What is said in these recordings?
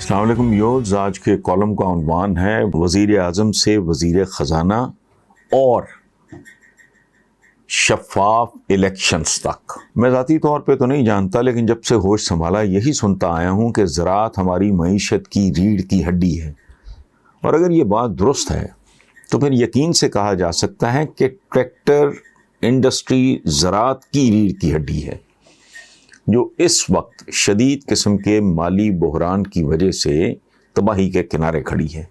السلام علیکم یوز، آج کے کالم کا عنوان ہے وزیر اعظم سے وزیر خزانہ اور شفاف الیکشنز تک۔ میں ذاتی طور پہ تو نہیں جانتا، لیکن جب سے ہوش سنبھالا یہی سنتا آیا ہوں کہ زراعت ہماری معیشت کی ریڑھ کی ہڈی ہے، اور اگر یہ بات درست ہے تو پھر یقین سے کہا جا سکتا ہے کہ ٹریکٹر انڈسٹری زراعت کی ریڑھ کی ہڈی ہے، جو اس وقت شدید قسم کے مالی بحران کی وجہ سے تباہی کے کنارے کھڑی ہے۔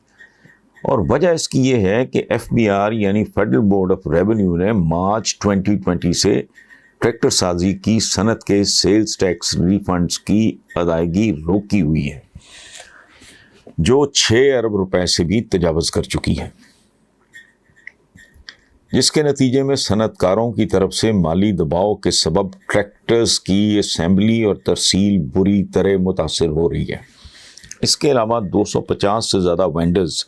اور وجہ اس کی یہ ہے کہ ایف بی آر یعنی فیڈرل بورڈ آف ریونیو نے مارچ 2020 سے ٹریکٹر سازی کی صنعت کے سیلز ٹیکس ریفنڈز کی ادائیگی روکی ہوئی ہے، جو 6 ارب روپے سے بھی تجاوز کر چکی ہے، جس کے نتیجے میں صنعت کاروں کی طرف سے مالی دباؤ کے سبب ٹریکٹرز کی اسمبلی اور ترسیل بری طرح متاثر ہو رہی ہے۔ اس کے علاوہ 250 سے زیادہ وینڈرز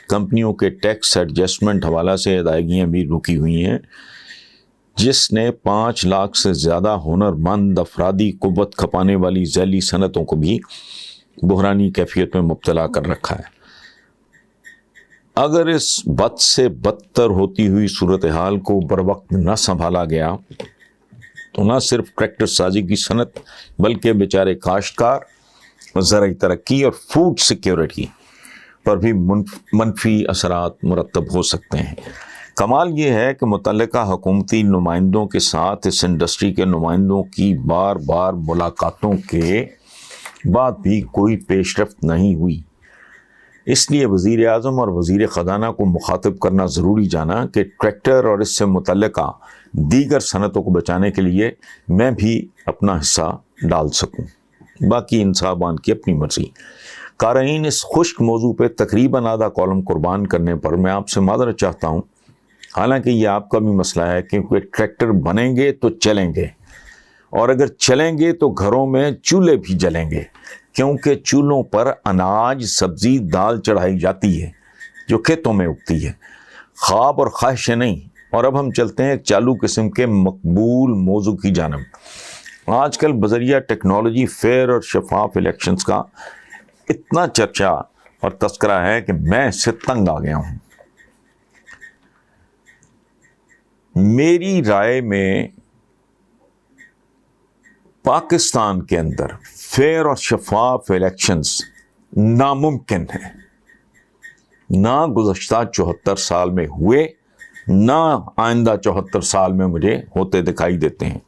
کمپنیوں کے ٹیکس ایڈجسٹمنٹ حوالہ سے ادائیگیاں بھی رکی ہوئی ہیں، جس نے 5 لاکھ سے زیادہ ہنرمند افرادی قوت کھپانے والی ذیلی صنعتوں کو بھی بحرانی کیفیت میں مبتلا کر رکھا ہے۔ اگر اس بد سے بدتر ہوتی ہوئی صورتحال کو بروقت نہ سنبھالا گیا تو نہ صرف ٹریکٹر سازی کی صنعت بلکہ بیچارے کاشتکار، زرعی ترقی اور فوڈ سیکیورٹی پر بھی منفی اثرات مرتب ہو سکتے ہیں۔ کمال یہ ہے کہ متعلقہ حکومتی نمائندوں کے ساتھ اس انڈسٹری کے نمائندوں کی بار بار ملاقاتوں کے بعد بھی کوئی پیش رفت نہیں ہوئی۔ اس لیے وزیر اعظم اور وزیر خزانہ کو مخاطب کرنا ضروری جانا کہ ٹریکٹر اور اس سے متعلقہ دیگر صنعتوں کو بچانے کے لیے میں بھی اپنا حصہ ڈال سکوں، باقی ان صاحبان کی اپنی مرضی۔ قارئین، اس خشک موضوع پہ تقریباً آدھا کالم قربان کرنے پر میں آپ سے معذرت چاہتا ہوں، حالانکہ یہ آپ کا بھی مسئلہ ہے، کیونکہ ٹریکٹر بنیں گے تو چلیں گے، اور اگر چلیں گے تو گھروں میں چولہے بھی جلیں گے، کیونکہ چولہوں پر اناج، سبزی، دال چڑھائی جاتی ہے جو کھیتوں میں اگتی ہے، خواب اور خواہشیں نہیں۔ اور اب ہم چلتے ہیں ایک چالو قسم کے مقبول موضوع کی جانب۔ آج کل بذریعہ ٹیکنالوجی فیئر اور شفاف الیکشنز کا اتنا چرچا اور تذکرہ ہے کہ میں اس سے تنگ آ گیا ہوں۔ میری رائے میں پاکستان کے اندر فیئر اور شفاف الیکشنز ناممکن ہیں، نہ گزشتہ 74 سال میں ہوئے، نہ آئندہ 74 سال میں مجھے ہوتے دکھائی دیتے ہیں۔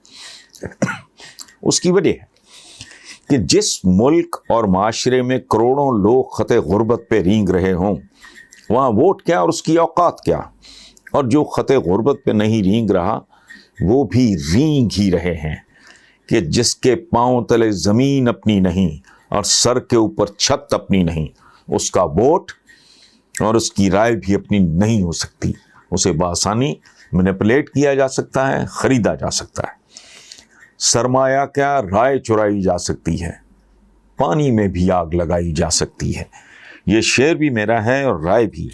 اس کی وجہ ہے کہ جس ملک اور معاشرے میں کروڑوں لوگ خط غربت پہ رینگ رہے ہوں، وہاں ووٹ کیا اور اس کی اوقات کیا، اور جو خط غربت پہ نہیں رینگ رہا وہ بھی رینگ ہی رہے ہیں کہ جس کے پاؤں تلے زمین اپنی نہیں اور سر کے اوپر چھت اپنی نہیں، اس کا ووٹ اور اس کی رائے بھی اپنی نہیں ہو سکتی، اسے بآسانی مینیپولیٹ کیا جا سکتا ہے، خریدا جا سکتا ہے۔ سرمایہ کیا، رائے چرائی جا سکتی ہے، پانی میں بھی آگ لگائی جا سکتی ہے۔ یہ شعر بھی میرا ہے اور رائے بھی،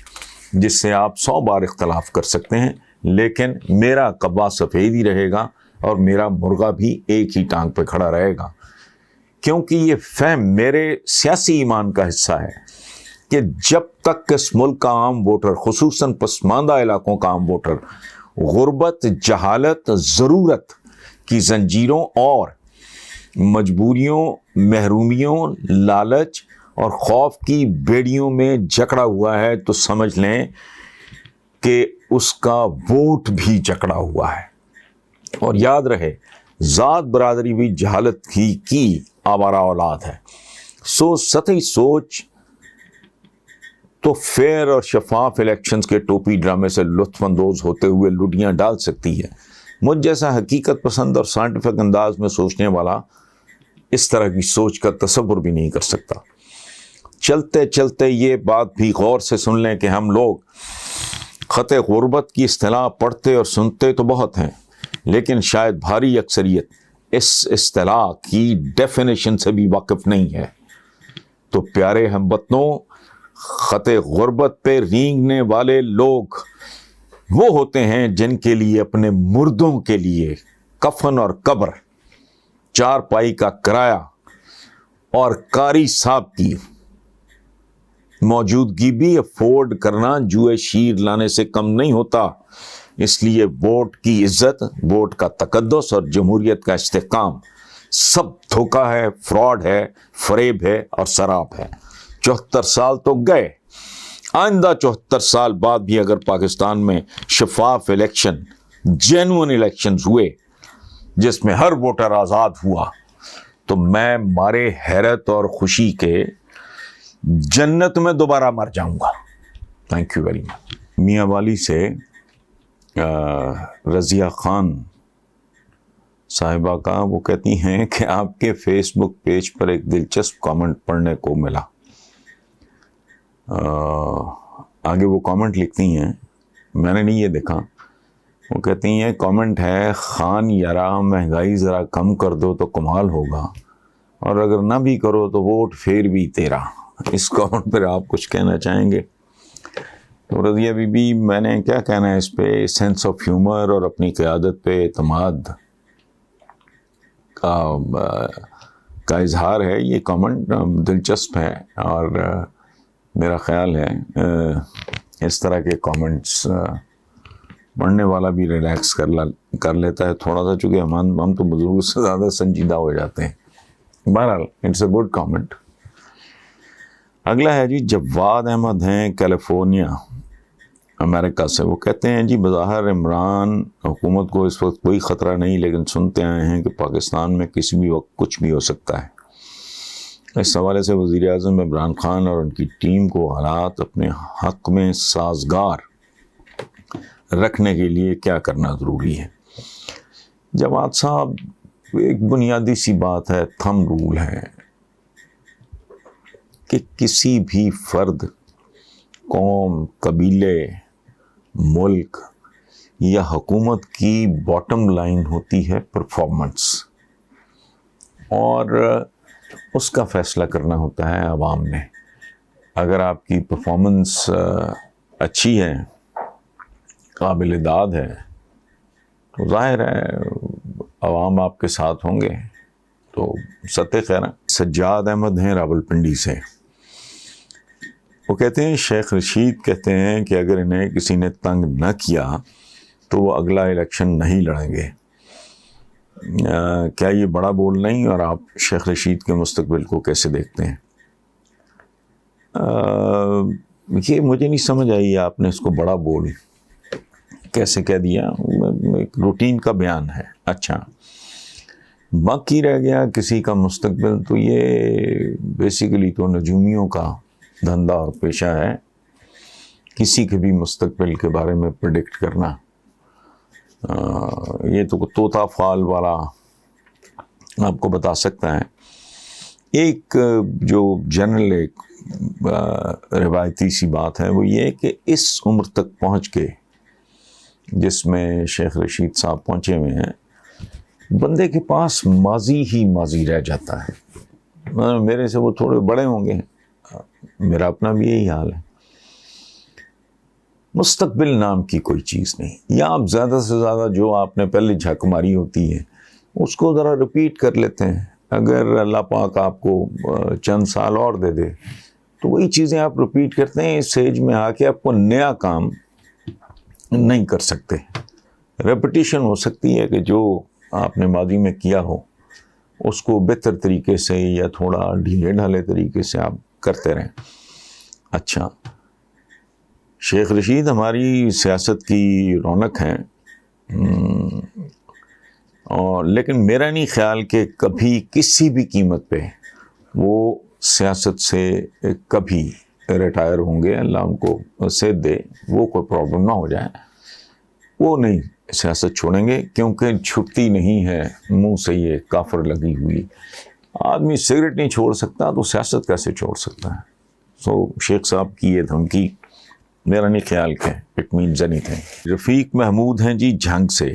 جس سے آپ 100 بار اختلاف کر سکتے ہیں، لیکن میرا کبا سفید ہی رہے گا اور میرا مرغا بھی ایک ہی ٹانگ پہ کھڑا رہے گا، کیونکہ یہ فہم میرے سیاسی ایمان کا حصہ ہے کہ جب تک اس ملک کا عام ووٹر، خصوصاً پسماندہ علاقوں کا عام ووٹر، غربت، جہالت، ضرورت کی زنجیروں اور مجبوریوں، محرومیوں، لالچ اور خوف کی بیڑیوں میں جکڑا ہوا ہے، تو سمجھ لیں کہ اس کا ووٹ بھی جکڑا ہوا ہے۔ اور یاد رہے، ذات برادری بھی جہالت ہی کی آوارہ اولاد ہے۔ سطحی سوچ تو فیئر اور شفاف الیکشنز کے ٹوپی ڈرامے سے لطف اندوز ہوتے ہوئے لڈیاں ڈال سکتی ہے۔ مجھ جیسا حقیقت پسند اور سائنٹیفک انداز میں سوچنے والا اس طرح کی سوچ کا تصور بھی نہیں کر سکتا۔ چلتے چلتے یہ بات بھی غور سے سن لیں کہ ہم لوگ خط غربت کی اصطلاح پڑھتے اور سنتے تو بہت ہیں، لیکن شاید بھاری اکثریت اس اصطلاح کی ڈیفینیشن سے بھی واقف نہیں ہے۔ تو پیارے ہم وطنوں، خط غربت پہ رینگنے والے لوگ وہ ہوتے ہیں جن کے لیے اپنے مردوں کے لیے کفن اور قبر، چار پائی کا کرایہ اور قاری صاحب کی موجودگی بھی افورڈ کرنا جوئے شیر لانے سے کم نہیں ہوتا. اس لیے ووٹ کی عزت، ووٹ کا تقدس اور جمہوریت کا استحکام سب دھوکہ ہے، فراڈ ہے، فریب ہے اور سراب ہے. 74 سال تو گئے، آئندہ 74 سال بعد بھی اگر پاکستان میں شفاف الیکشن، جینوئن الیکشنز ہوئے جس میں ہر ووٹر آزاد ہوا، تو میں مارے حیرت اور خوشی کے جنت میں دوبارہ مر جاؤں گا. Thank you very much. میاں والی سے رضیہ خان صاحبہ کا، وہ کہتی ہیں کہ آپ کے فیس بک پیج پر ایک دلچسپ کامنٹ پڑھنے کو ملا. آگے وہ کامنٹ لکھتی ہیں، میں نے نہیں یہ دیکھا. وہ کہتی ہیں کامنٹ ہے، خان یارا مہنگائی ذرا کم کر دو تو کمال ہوگا، اور اگر نہ بھی کرو تو ووٹ پھر بھی تیرا. اس کامنٹ پر آپ کچھ کہنا چاہیں گے؟ تو رضیہ بی بی، میں نے کیا کہنا ہے اس پہ؟ سینس آف ہیومر اور اپنی قیادت پہ اعتماد کا اظہار ہے. یہ کامنٹ دلچسپ ہے، اور میرا خیال ہے اس طرح کے کامنٹس پڑھنے والا بھی ریلیکس کر لیتا ہے تھوڑا سا، چونکہ ہم تو بزرگ سے زیادہ سنجیدہ ہو جاتے ہیں. بہرحال اٹس اے گڈ کامنٹ. اگلا ہے جی جواد احمد ہیں کیلیفورنیا امریکہ سے. وہ کہتے ہیں جی بظاہر عمران حکومت کو اس وقت کوئی خطرہ نہیں، لیکن سنتے آئے ہیں کہ پاکستان میں کسی بھی وقت کچھ بھی ہو سکتا ہے. اس حوالے سے وزیر اعظم عمران خان اور ان کی ٹیم کو حالات اپنے حق میں سازگار رکھنے کے لیے کیا کرنا ضروری ہے؟ جواد صاحب، ایک بنیادی سی بات ہے، تھم رول ہے کہ کسی بھی فرد، قوم، قبیلے، ملک یا حکومت کی باٹم لائن ہوتی ہے پرفارمنس، اور اس کا فیصلہ کرنا ہوتا ہے عوام نے. اگر آپ کی پرفارمنس اچھی ہے، قابل داد ہے، تو ظاہر ہے عوام آپ کے ساتھ ہوں گے. تو ستِ خیر. سجاد احمد ہیں راولپنڈی سے. وہ کہتے ہیں شیخ رشید کہتے ہیں کہ اگر انہیں کسی نے تنگ نہ کیا تو وہ اگلا الیکشن نہیں لڑیں گے. کیا یہ بڑا بول نہیں؟ اور آپ شیخ رشید کے مستقبل کو کیسے دیکھتے ہیں؟ یہ مجھے نہیں سمجھ آئی، آپ نے اس کو بڑا بول کیسے کہہ دیا؟ ایک روٹین کا بیان ہے. اچھا، باقی رہ گیا کسی کا مستقبل، تو یہ بیسیکلی تو نجومیوں کا دھندا اور پیشہ ہے. کسی کے بھی مستقبل کے بارے میں پریڈکٹ کرنا، یہ تو طوطا فال والا آپ کو بتا سکتا ہے. ایک جو جنرل ایک روایتی سی بات ہے، وہ یہ کہ اس عمر تک پہنچ کے جس میں شیخ رشید صاحب پہنچے ہوئے ہیں، بندے کے پاس ماضی ہی ماضی رہ جاتا ہے. میرے سے وہ تھوڑے بڑے ہوں گے، میرا اپنا بھی یہی حال ہے. مستقبل نام کی کوئی چیز نہیں. یا آپ زیادہ سے زیادہ جو آپ نے پہلے جھک ماری ہوتی ہے اس کو ذرا رپیٹ کر لیتے ہیں. اگر اللہ پاک آپ کو چند سال اور دے دے تو وہی چیزیں آپ رپیٹ کرتے ہیں. اس ایج میں آ کے آپ کو نیا کام نہیں کر سکتے. ریپٹیشن ہو سکتی ہے کہ جو آپ نے ماضی میں کیا ہو اس کو بہتر طریقے سے یا تھوڑا ڈھیلے ڈھالے طریقے سے آپ کرتے رہیں. اچھا، شیخ رشید ہماری سیاست کی رونق ہیں، اور لیکن میرا نہیں خیال کہ کبھی کسی بھی قیمت پہ وہ سیاست سے کبھی ریٹائر ہوں گے. اللہ ان کو صحت دے، وہ کوئی پرابلم نہ ہو جائے. وہ نہیں سیاست چھوڑیں گے، کیونکہ چھٹتی نہیں ہے منہ سے یہ کافر لگی ہوئی. آدمی سگریٹ نہیں چھوڑ سکتا تو سیاست کیسے چھوڑ سکتا ہے؟ شیخ صاحب کی یہ دھمکی میرا نہیں خیال کہ اٹ مینز اینی تھنگ. رفیق محمود ہیں جی جھنگ سے.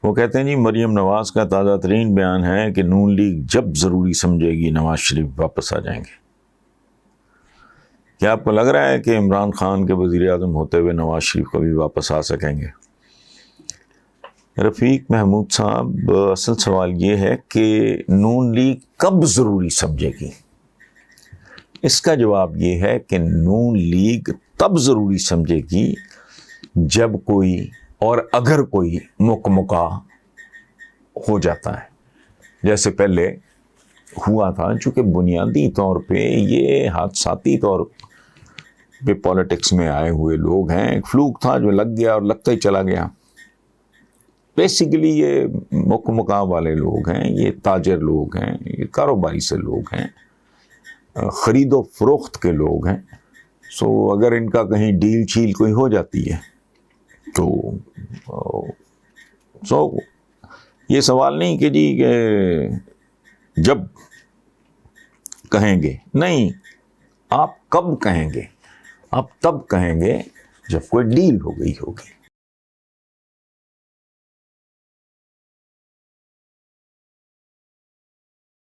وہ کہتے ہیں جی مریم نواز کا تازہ ترین بیان ہے کہ نون لیگ جب ضروری سمجھے گی نواز شریف واپس آ جائیں گے. کیا آپ کو لگ رہا ہے کہ عمران خان کے وزیر اعظم ہوتے ہوئے نواز شریف کبھی واپس آ سکیں گے؟ رفیق محمود صاحب، اصل سوال یہ ہے کہ نون لیگ کب ضروری سمجھے گی. اس کا جواب یہ ہے کہ نون لیگ تب ضروری سمجھے گی جب کوئی اور اگر کوئی مکمکا ہو جاتا ہے. جیسے پہلے ہوا تھا، چونکہ بنیادی طور پہ یہ حادثاتی طور پہ پالیٹکس میں آئے ہوئے لوگ ہیں. ایک فلوک تھا جو لگ گیا اور لگتا ہی چلا گیا. بیسیکلی یہ مکمکا والے لوگ ہیں، یہ تاجر لوگ ہیں، یہ کاروباری سے لوگ ہیں، خرید و فروخت کے لوگ ہیں. سو اگر ان کا کہیں ڈیل چیل کوئی ہو جاتی ہے تو یہ سوال نہیں کہ جی کہ جب کہیں گے، نہیں، آپ کب کہیں گے؟ آپ تب کہیں گے جب کوئی ڈیل ہو گئی ہوگی.